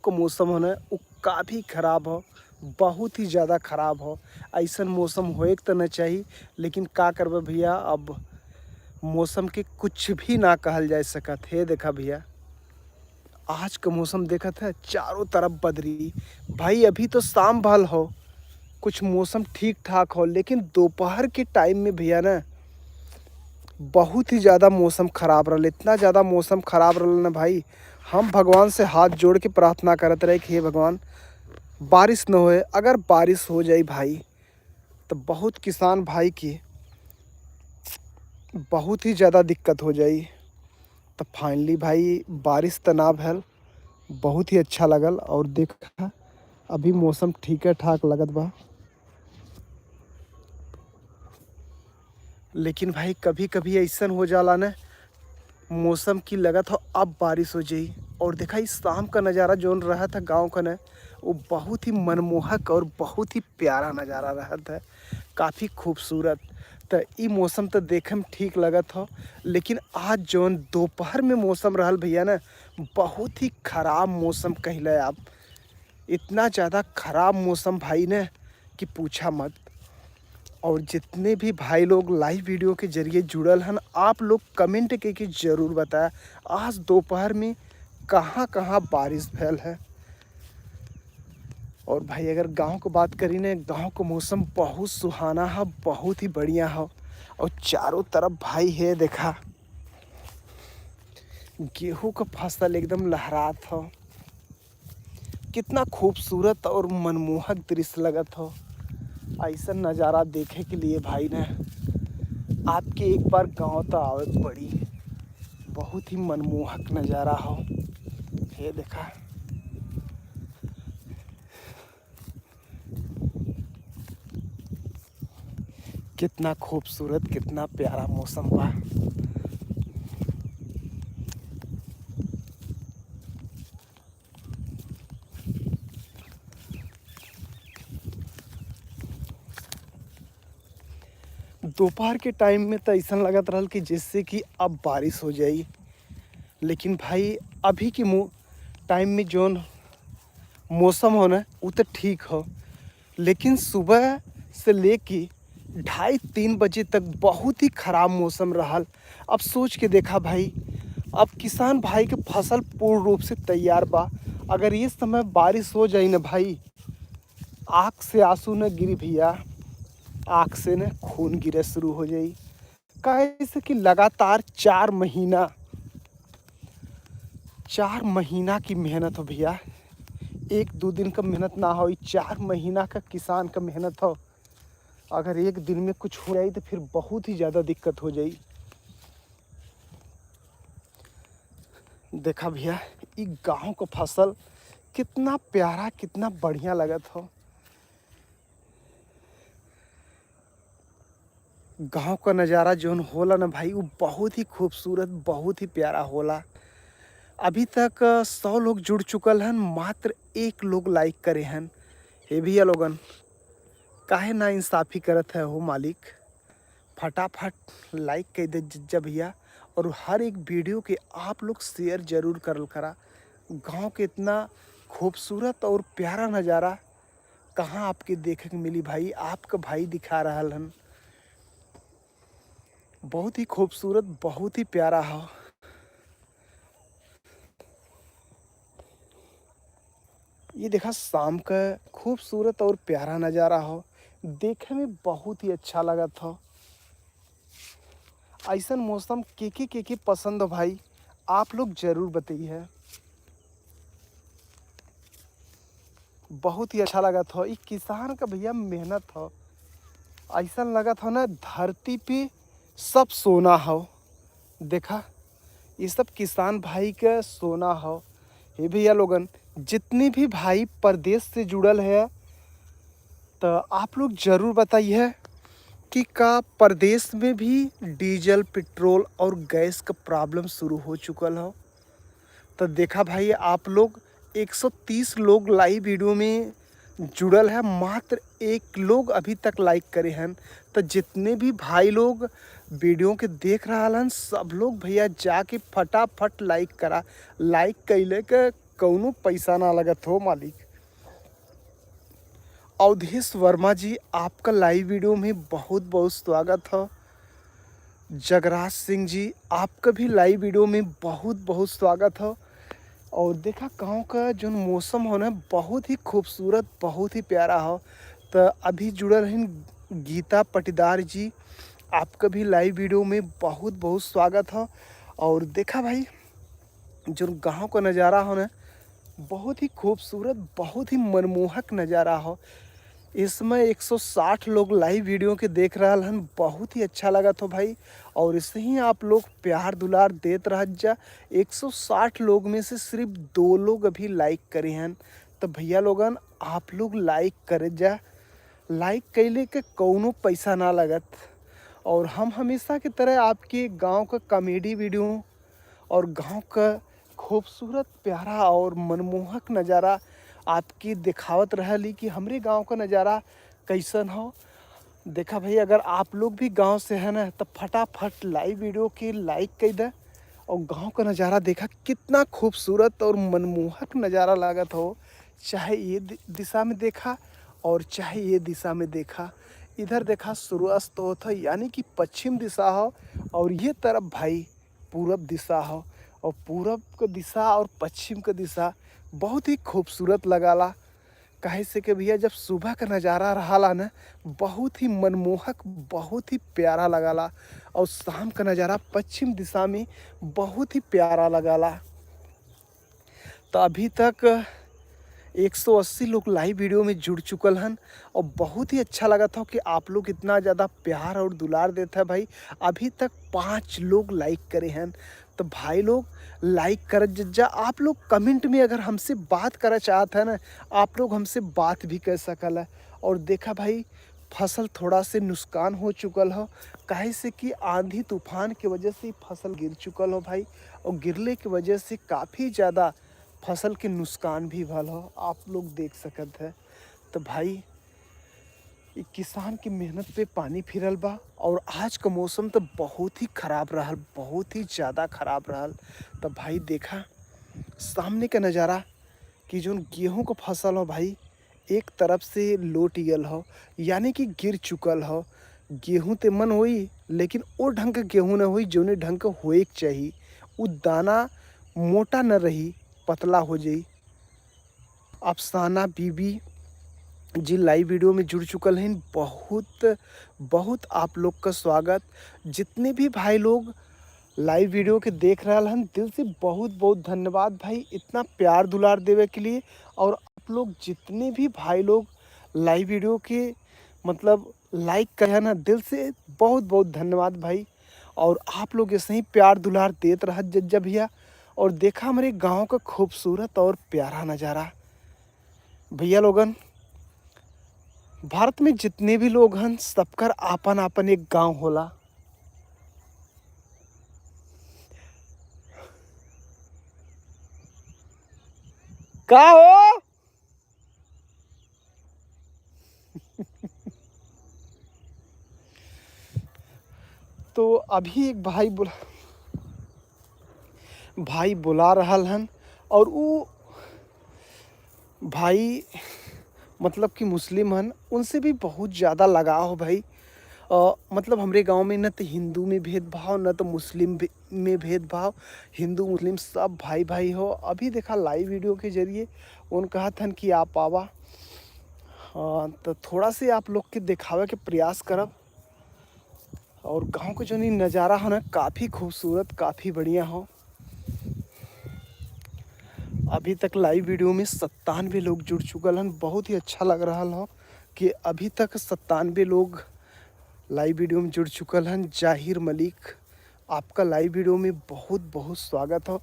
को मौसम हो ना वो काफ़ी ख़राब हो, बहुत ही ज़्यादा ख़राब हो। ऐसन मौसम होए के तो न चाहिए, लेकिन का करबे भैया, अब मौसम के कुछ भी ना कहल जा सकत है। देखा भैया, आज का मौसम देखत है, चारों तरफ बदरी। भाई अभी तो शाम भल हो, कुछ मौसम ठीक ठाक हो, लेकिन दोपहर के टाइम में भैया ना बहुत ही ज़्यादा मौसम ख़राब रहल। इतना ज़्यादा मौसम ख़राब रहल ना भाई, हम भगवान से हाथ जोड़ के प्रार्थना करत रहे कि हे भगवान बारिश न होए। अगर बारिश हो जाई भाई तो बहुत किसान भाई की बहुत ही ज़्यादा दिक्कत हो जाई। तो फाइनली भाई बारिश तो ना भल, बहुत ही अच्छा लगल। और देखा अभी मौसम ठीक है ठाक लगत बा। लेकिन भाई कभी कभी ऐसन हो जाला ना, मौसम की लगत हो अब बारिश हो जाई। और देखा इस शाम का नज़ारा जोन रहा था गांव का ना, वो बहुत ही मनमोहक और बहुत ही प्यारा नज़ारा रहा था, काफ़ी खूबसूरत। तो ई मौसम तो देखे में ठीक लगत हो, लेकिन आज जोन दोपहर में मौसम रहल भैया ना, बहुत ही ख़राब मौसम कहले आप। इतना ज़्यादा ख़राब मौसम भाई ने कि पूछा मत। और जितने भी भाई लोग लाइव वीडियो के जरिए जुड़ल हन, आप लोग कमेंट करके ज़रूर बताएं आज दोपहर में कहाँ कहाँ बारिश भैल है। और भाई अगर गांव को बात करी ना, गांव का मौसम बहुत सुहाना है, बहुत ही बढ़िया है। और चारों तरफ भाई है, देखा गेहूं का फसल एकदम लहरात हो, कितना खूबसूरत और मनमोहक दृश्य लगत हो। ऐसा नज़ारा देखे के लिए भाई ने आपके एक बार गांव तो आवे के पड़ी। बहुत ही मनमोहक नज़ारा हो, ये देखा। कितना खूबसूरत, कितना प्यारा मौसम बा। दोपहर के टाइम में तो ऐसा लगत रहल कि जैसे कि अब बारिश हो जाई। लेकिन भाई अभी के टाइम में जोन मौसम हो ना वो तो ठीक हो, लेकिन सुबह से लेके 2:30-3 बजे तक बहुत ही ख़राब मौसम रहल। अब सोच के देखा भाई, अब किसान भाई के फसल पूर्ण रूप से तैयार बा। अगर ये समय बारिश हो जाए ना भाई, आँख से आंसू न गिरी भैया, आँख से न खून गिरे शुरू हो जाई। काहे से कि लगातार 4 महीना की मेहनत हो भैया। 1-2 दिन का मेहनत ना हो, 4 महीना का किसान का मेहनत हो। अगर एक दिन में कुछ हो जाए तो फिर बहुत ही ज़्यादा दिक्कत हो जाई। देखा भैया ये गांव का फसल कितना प्यारा, कितना बढ़िया लगत हो। गांव का नज़ारा जोन होला ना भाई, वो बहुत ही खूबसूरत, बहुत ही प्यारा होला। अभी तक 100 लोग जुड़ चुकल हन, मात्र 1 लोग लाइक करे हन। हे भैया लोगन, काहे ना इंसाफ़ी करत है हो मालिक, फटाफट लाइक कर दे जज्जा भैया। और हर एक वीडियो के आप लोग शेयर जरूर करल करा। गांव के इतना खूबसूरत और प्यारा नज़ारा कहाँ आपके देखे के मिली भाई, आपका भाई दिखा रहा हन। बहुत ही खूबसूरत, बहुत ही प्यारा हो। ये देखा शाम का खूबसूरत और प्यारा नज़ारा हो, देखे में बहुत ही अच्छा लगत हो। ऐसा मौसम के पसंद हो भाई, आप लोग जरूर बताइए। बहुत ही अच्छा लगत हो, ये किसान का भैया मेहनत हो। ऐसा लगत हो ना धरती पे सब सोना हो। देखा ये सब किसान भाई का सोना हो। हे भैया लोगन, जितने भी भाई प्रदेश से जुड़ल है तो आप लोग ज़रूर बताइए कि का प्रदेश में भी डीजल, पेट्रोल और गैस का प्रॉब्लम शुरू हो चुकल हो। तो देखा भाई आप लोग 130 लोग लाइव वीडियो में जुड़ल है, मात्र 1 लोग अभी तक लाइक करे हैं। तो जितने भी भाई लोग वीडियो के देख रहा हन, सब लोग भैया जाके फटाफट लाइक करा। लाइक कैले के कौनो पैसा ना लगत हो मालिक। अवधेश वर्मा जी, आपका लाइव वीडियो में बहुत बहुत स्वागत है। जगराज सिंह जी, आपका भी लाइव वीडियो में बहुत बहुत स्वागत है। और देखा गाँव का जो मौसम हो ना बहुत ही खूबसूरत, बहुत ही प्यारा हो। तो अभी जुड़ल हैं गीता पटीदार जी, आपका भी लाइव वीडियो में बहुत बहुत स्वागत है। और देखा भाई जो गांव का नज़ारा हो ना बहुत ही खूबसूरत, बहुत ही मनमोहक नज़ारा हो। इसमें 160 लोग लाइव वीडियो के देख रहा हन, बहुत ही अच्छा लगा तो भाई। और इससे ही आप लोग प्यार दुलार देत रह जा। 160 लोग में से सिर्फ 2 लोग अभी लाइक करे हैं। तो भैया लोगन आप लोग लाइक करे जा, लाइक कैले के कौनो पैसा ना लगत। और हम हमेशा की तरह आपके गांव का कॉमेडी वीडियो और गांव का खूबसूरत प्यारा और मनमोहक नज़ारा आपकी दिखावत रहली कि हमरे गांव का नज़ारा कैसन हो। देखा भाई अगर आप लोग भी गांव से है ना तो फटाफट लाइव वीडियो के लाइक कर दे। और गांव का नज़ारा देखा कितना खूबसूरत और मनमोहक नज़ारा लागत हो। चाहे ये दिशा में देखा और चाहे ये दिशा में देखा, इधर देखा सूर्यास्त होता यानी कि पश्चिम दिशा हो, और ये तरफ भाई पूरब दिशा हो। और पूरब का दिशा और पश्चिम का दिशा बहुत ही खूबसूरत लगाला। काहे से कि भैया जब सुबह का नज़ारा रहाला ना बहुत ही मनमोहक, बहुत ही प्यारा लगाला। और शाम का नज़ारा पश्चिम दिशा में बहुत ही प्यारा लगाला। तो अभी तक 180 लोग लाइव वीडियो में जुड़ चुकल हन। और बहुत ही अच्छा लगा था कि आप लोग इतना ज़्यादा प्यार और दुलार देते हैं भाई। अभी तक 5 लोग लाइक करे हैं। तो भाई लोग लाइक कर जा। आप लोग कमेंट में अगर हमसे बात करना चाहते हैं ना, आप लोग हमसे बात भी कर सकल है। और देखा भाई फसल थोड़ा से नुकसान हो चुकल हो, काहे से कि आंधी तूफान की वजह से फसल गिर चुकल हो भाई। और गिरले की वजह से काफ़ी ज़्यादा फसल के नुकसान भी भल हो, आप लोग देख सकत है। तो भाई ये किसान की मेहनत पे पानी फिरल बा। और आज का मौसम तो बहुत ही ख़राब रहल, बहुत ही ज़्यादा ख़राब रहल। तो भाई देखा सामने का नज़ारा कि जो गेहूं का फसल हो भाई एक तरफ से लोट गल हो, यानी कि गिर चुकल हो। गेहूं ते मन होई लेकिन वो ढंग का गेहूं न होई जौने ढंग का होए के चाहिए। वो दाना मोटा न रही, पतला हो जाई। अफसाना बीबी जी लाइव वीडियो में जुड़ चुकल हैं, बहुत बहुत आप लोग का स्वागत। जितने भी भाई लोग लाइव वीडियो के देख रहा हन दिल से बहुत बहुत धन्यवाद भाई इतना प्यार दुलार देवे के लिए। और आप लोग जितने भी भाई लोग लाइव वीडियो के मतलब लाइक करें ना, दिल से बहुत बहुत धन्यवाद भाई। और आप लोग ऐसे ही प्यार दुलार देते रह जज्जा भैया। और देखा हमारे गांव का खूबसूरत और प्यारा नज़ारा। भैया लोगन भारत में जितने भी लोग हन सबकर आपन आपन एक गांव होला। का हो तो अभी एक भाई बुला रहल हन। और वो भाई मतलब कि मुस्लिम हन, उनसे भी बहुत ज़्यादा लगाव हो भाई। मतलब हमरे गांव में न तो हिंदू में भेदभाव न तो मुस्लिम में भेदभाव, हिंदू मुस्लिम सब भाई भाई हो। अभी देखा लाइव वीडियो के जरिए उन कहा था कि आप आवा। तो थोड़ा से आप लोग के दिखावे के प्रयास करब। और गांव का जो नहीं नज़ारा हो ना काफ़ी खूबसूरत, काफ़ी बढ़िया हो। अभी तक लाइव वीडियो में 97 लोग जुड़ चुकल हन, बहुत ही अच्छा लग रहा हो कि अभी तक 97 लोग लाइव वीडियो में जुड़ चुकल हन। जाहिर मलिक, आपका लाइव वीडियो में बहुत बहुत स्वागत हो।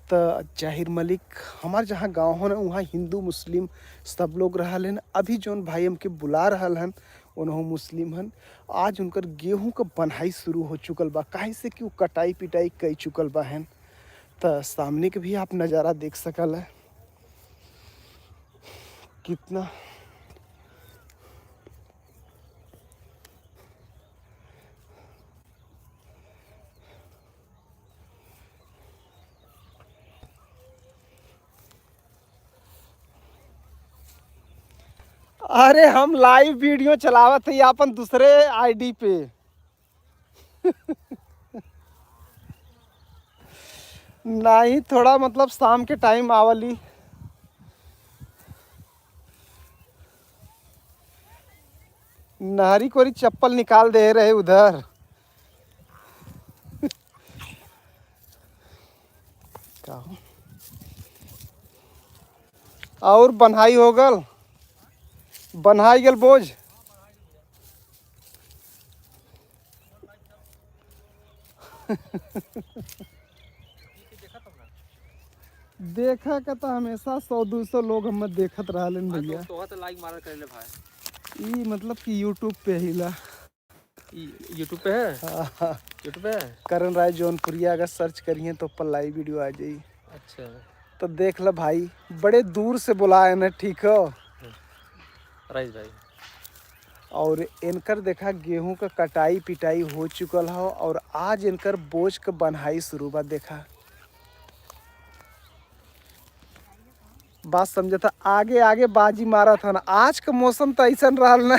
तो जाहिर मलिक हमार जहाँ गांव हो ना वहाँ हिंदू मुस्लिम सब लोग रहल हन। अभी जौन भाई हमके बुला रहल हन उन्हों मुस्लिम हन। आज उनकर गेहूं का बन्हाई शुरू हो चुकल बा, काहे से कि वो कटाई पिटाई कई चुकल बा हन। तो सामने के भी आप नज़ारा देख सकल है कितना अरे हम लाइव वीडियो चलावत है अपन दूसरे आईडी पे। नहीं, थोड़ा मतलब शाम के टाइम आवली। नारी कोरी चप्पल निकाल दे रहे उधर। का हो? और बन्हाई हो गल, बन्हाई गल बोझ। देखा का तो हमेशा 100-200 लोग हम देखत रहलन भैया। तो लाइक मारा कर ले भाई। ई मतलब कि यूट्यूब पे हिला। यूट्यूब पे है? हाँ, यूट्यूब पे है। करण राय जौनपुरिया अगर सर्च करिए तो ऊपर लाइव वीडियो आ जाई। अच्छा, तो देख ल भाई, बड़े दूर से बुलाए न, ठीक हो। राइस भाई। और इनकर देखा गेहूं का कटाई पिटाई हो चुकल हो और आज इनकर बोझ का बन्हाई शुरू बा। देखा बात समझा था, आगे आगे बाजी मारा था ना। आज का मौसम तो ऐसा रहल ना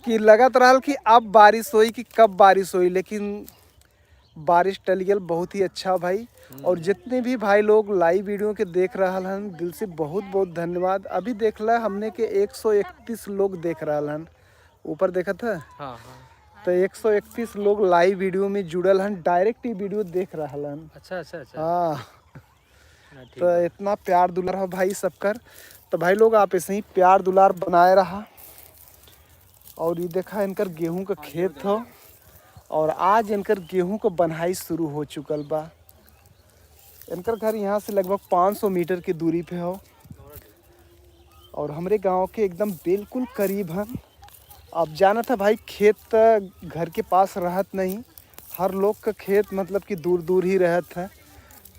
कि लगत रहल कि अब बारिश होई कि कब बारिश होई, लेकिन बारिश टल गया। बहुत ही अच्छा भाई। और जितने भी भाई लोग लाइव वीडियो के देख रहा हन, दिल से बहुत बहुत धन्यवाद। अभी देख ला हमने के 131 लोग देख रहा हन, ऊपर देखा था। हाँ हाँ। तो 131 लोग लाइव वीडियो में जुड़ल हन, डायरेक्ट ही वीडियो देख रहा हन। अच्छा अच्छा अच्छा। हाँ, तो इतना प्यार दुलार हो भाई सबकर। तो भाई लोग आप ऐसे ही प्यार दुलार बनाए रहा। और ये देखा इनकर गेहूं का खेत हो और आज इनकर गेहूं को बन्हाई शुरू हो चुकल बा। इनकर घर यहाँ से लगभग 500 मीटर की दूरी पे हो और हमरे गांव के एकदम बिल्कुल करीब हैं। अब जाना था भाई, खेत घर के पास रहत नहीं, हर लोग का खेत मतलब कि दूर दूर ही रहत है।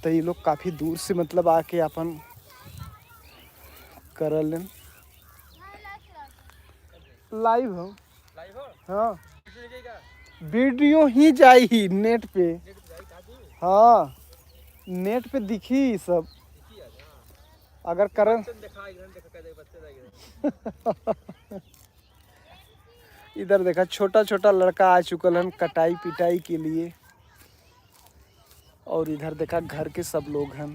तो ये लोग काफ़ी दूर से मतलब आके अपन करलन। लाइव हो? हाँ, वीडियो ही जाई नेट पे। हाँ, नेट पे दिखी सब। अगर करण इधर देखा छोटा छोटा लड़का आ चुकल हन कटाई पिटाई के लिए। और इधर देखा घर के सब लोग हैं।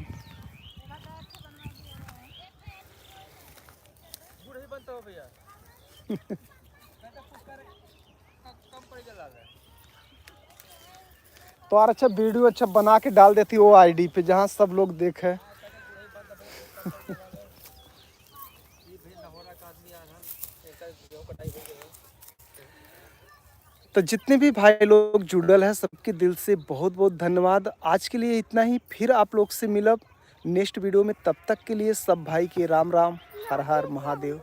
तो और अच्छा वीडियो अच्छा बना के डाल देती वो आईडी पे जहाँ सब लोग देखे। तो जितने भी भाई लोग जुड़ल है सबके दिल से बहुत बहुत धन्यवाद। आज के लिए इतना ही, फिर आप लोग से मिलब नेक्स्ट वीडियो में। तब तक के लिए सब भाई के राम राम, हर हर महादेव।